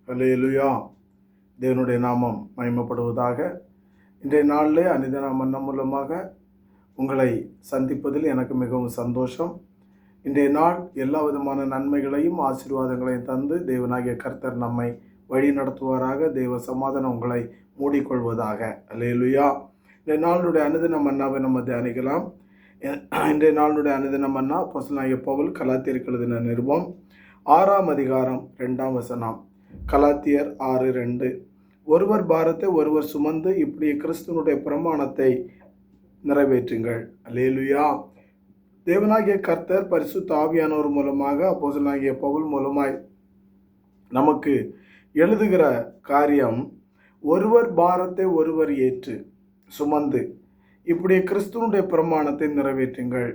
அல்லேலூயா. தேவனுடைய நாமம் மகிமைப்படுவதாக. இன்றைய நாளிலே அனிதன மன்னம் மூலமாக உங்களை சந்திப்பதில் எனக்கு மிகவும் சந்தோஷம். இன்றைய நாள் எல்லா விதமான நன்மைகளையும் ஆசீர்வாதங்களையும் தந்து தேவனாகிய கர்த்தர் நம்மை வழி நடத்துவாராக. தேவ சமாதானம் உங்களை மூடிக்கொள்வதாக. அல்லேலூயா. இன்றைய நாளுடைய அனுதின மன்னாவை நம்ம தியானிக்கலாம். இன்றைய நாளுடைய அனுதின மன்னா அப்போஸ்தலனாகிய பவுல் கலாத்தியருக்கு எழுதின நிருபம் 6ஆம் அதிகாரம் 2ஆம் வசனம். கலாத்தியர் 6:2. ஒருவர் பாரத்தை ஒருவர் சுமந்து இப்படி கிறிஸ்துவனுடைய பிரமாணத்தை நிறைவேற்றுங்கள். அல்லேலூயா. தேவனாகிய கர்த்தர் பரிசுத்த ஆவியானவர் மூலமாக அப்போஸ்தலனாகிய பவுல் மூலமாய் நமக்கு எழுதுகிற காரியம், ஒருவர் பாரத்தை ஒருவர் ஏற்று சுமந்து இப்படி கிறிஸ்துவனுடைய பிரமாணத்தை நிறைவேற்றுங்கள்.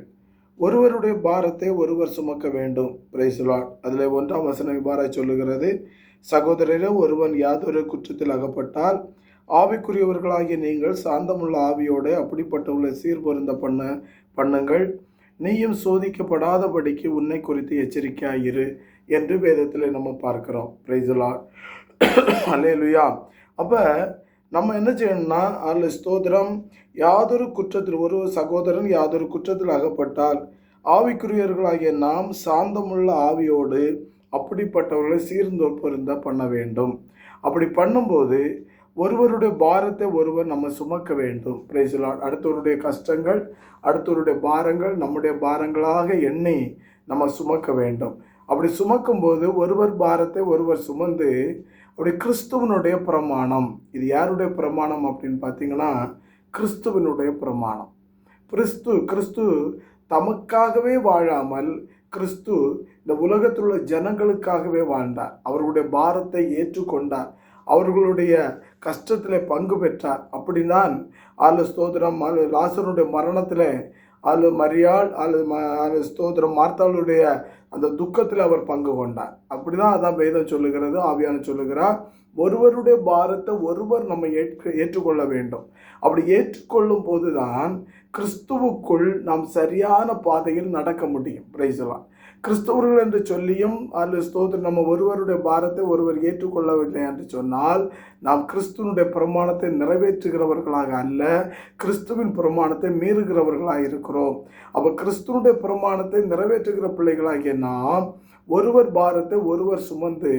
ஒருவருடைய பாரத்தை ஒருவர் சுமக்க வேண்டும். Praise the Lord. அதில் 1ஆம் வசனம் இவ்வாறு சொல்லுகிறது, சகோதரரே, ஒருவன் யாதொரு குற்றத்தில் அகப்பட்டால் ஆவிக்குரியவர்களாகிய நீங்கள் சாந்தமுள்ள ஆவியோடு அப்படிப்பட்டவர்களை சீர்பொருந்த பண்ணுங்கள். நீயும் சோதிக்கப்படாதபடிக்கு உன்னை குறித்து எச்சரிக்கையாயிரு என்று வேதத்தில் நம்ம பார்க்கிறோம். Praise the lord. அல்லேலூயா. அப்போ நம்ம என்ன செய்யணும்னா, அல்ல ஸ்தோத்திரம், யாதொரு குற்றத்தில் ஒரு சகோதரன் யாதொரு குற்றத்தில் அகப்பட்டால் ஆவிக்குரியவர்களாகிய நாம் சாந்தமுள்ள ஆவியோடு அப்படிப்பட்டவர்களை சீர்பொருந்த பண்ண வேண்டும். அப்படி பண்ணும்போது ஒருவருடைய பாரத்தை ஒருவர் நம்ம சுமக்க வேண்டும். Praise the lord. அடுத்தவருடைய கஷ்டங்கள், அடுத்தவருடைய பாரங்கள் நம்முடைய பாரங்களாக எண்ணி நம்ம சுமக்க வேண்டும். அப்படி சுமக்கும்போது ஒருவர் பாரத்தை ஒருவர் சுமந்து அப்படி கிறிஸ்துவனுடைய பிரமாணம். இது யாருடைய பிரமாணம் அப்படின்னு பார்த்தீங்கன்னா, கிறிஸ்துவனுடைய பிரமாணம். கிறிஸ்து தமக்காகவே வாழாமல் கிறிஸ்து இந்த உலகத்தில் உள்ள ஜனங்களுக்காகவே வாழ்ந்தார். அவர்களுடைய பாரத்தை ஏற்றுக்கொண்டார். அவர்களுடைய கஷ்டத்தில் பங்கு பெற்றார். அப்படிதான் ஸ்தோத்திரம் லாசருடைய மரணத்தில் மரியாள் ஸ்தோத்திரம் மார்த்தாளுடைய அந்த துக்கத்தில் அவர் பங்கு கொண்டார். அப்படிதான் அதான் வேதம் சொல்லுகிறது, ஆவியான சொல்லுகிறார், ஒருவருடைய பாரத்தை ஒருவர் நம்ம ஏற்றுக்கொள்ள வேண்டும். அப்படி ஏற்றுக்கொள்ளும் போதுதான் கிறிஸ்துவுக்குள் நாம் சரியான பாதையில் நடக்க முடியும். Price the Lord. கிறிஸ்தவர்கள் என்று சொல்லியும் ஸ்தோத்திரம் நம்ம ஒருவருடைய பாரத்தை ஒருவர் ஏற்றுக்கொள்ளவில்லை என்று சொன்னால் நாம் கிறிஸ்துவனுடைய பிரமாணத்தை நிறைவேற்றுகிறவர்களாக அல்ல, கிறிஸ்துவின் பிரமாணத்தை மீறுகிறவர்களாக இருக்கிறோம். அப்போ கிறிஸ்துவனுடைய பிரமாணத்தை நிறைவேற்றுகிற பிள்ளைகளாகிய நாம் ஒருவர் பாரத்தை ஒருவர் சுமந்து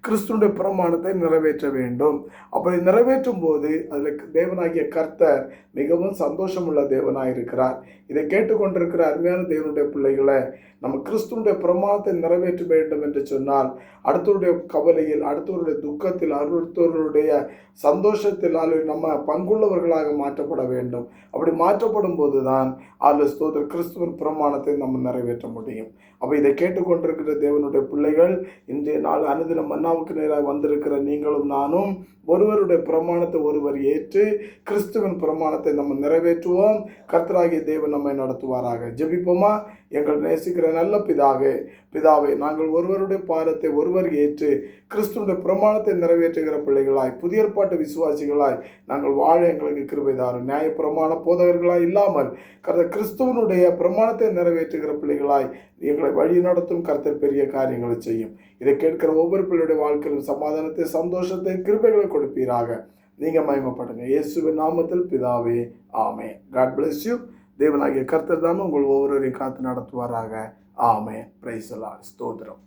கிறிஸ்துவனுடைய பிரமாணத்தை நிறைவேற்ற வேண்டும். அப்படி நிறைவேற்றும் போது அதில் தேவனாகிய கர்த்தர் மிகவும் சந்தோஷமுள்ள தேவனாக இருக்கிறார். இதை கேட்டுக்கொண்டிருக்கிற அருமையான தேவனுடைய பிள்ளைகளை, நம்ம கிறிஸ்துவனுடைய பிரமாணத்தை நிறைவேற்ற வேண்டும் என்று சொன்னால் அடுத்தவருடைய கவலையில், அடுத்தவருடைய துக்கத்தில், அடுத்தவர்களுடைய சந்தோஷத்தில் நம்ம பங்குள்ளவர்களாக மாற்றப்பட வேண்டும். அப்படி மாற்றப்படும் போது தான் கிறிஸ்துவின் பிரமாணத்தை நம்ம நிறைவேற்ற முடியும். அப்போ இதை கேட்டுக்கொண்டிருக்கிற தேவனுடைய பிள்ளைகள், இன்றைய நாள் அனுதின மன்னாவுக்கு நேராக வந்திருக்கிற நீங்களும் நானும் ஒருவருடைய பிரமாணத்தை ஒருவர் ஏற்று கிறிஸ்துவின் பிரமாணத்தை நம்ம நிறைவேற்றுவோம். கர்த்தராகிய தேவன் நம்மை நடத்துவாராக. ஜெபிப்போமா? எங்கள் நேசிக்கிற நல்ல பிதாவே, நாங்கள் ஒருவருடைய பாரத்தை ஒருவர் ஏற்று கிறிஸ்துவனுடைய பிரமாணத்தை நிறைவேற்றுகிற பிள்ளைகளாய், புதிய ஏற்பாட்டு விசுவாசிகளாய் நாங்கள் வாழ எங்களுக்கு கிருபை தாரும். நியாய பிரமாண போதகர்களாய் இல்லாமல் கிறிஸ்துவனுடைய பிரமாணத்தை நிறைவேற்றுகிற பிள்ளைகளாய் எங்களை வழி நடத்தும். கர்த்தர் பெரிய காரியங்களை செய்யும். இதை கேட்கிற ஒவ்வொரு பிள்ளையுடைய வாழ்க்கையிலும் சமாதானத்தை, சந்தோஷத்தை, கிருபைகளை கொடுப்பீராக. நீங்கள் மகிமைப்படுங்க. இயேசுவின் நாமத்தில் பிதாவே, ஆமென். God bless you. தேவனாகிய கர்த்தர் தாமே உங்கள் ஒவ்வொருவரையும் காத்து நடத்துவாராக. ஆமென். Praise the lord. ஸ்தோத்திரம்.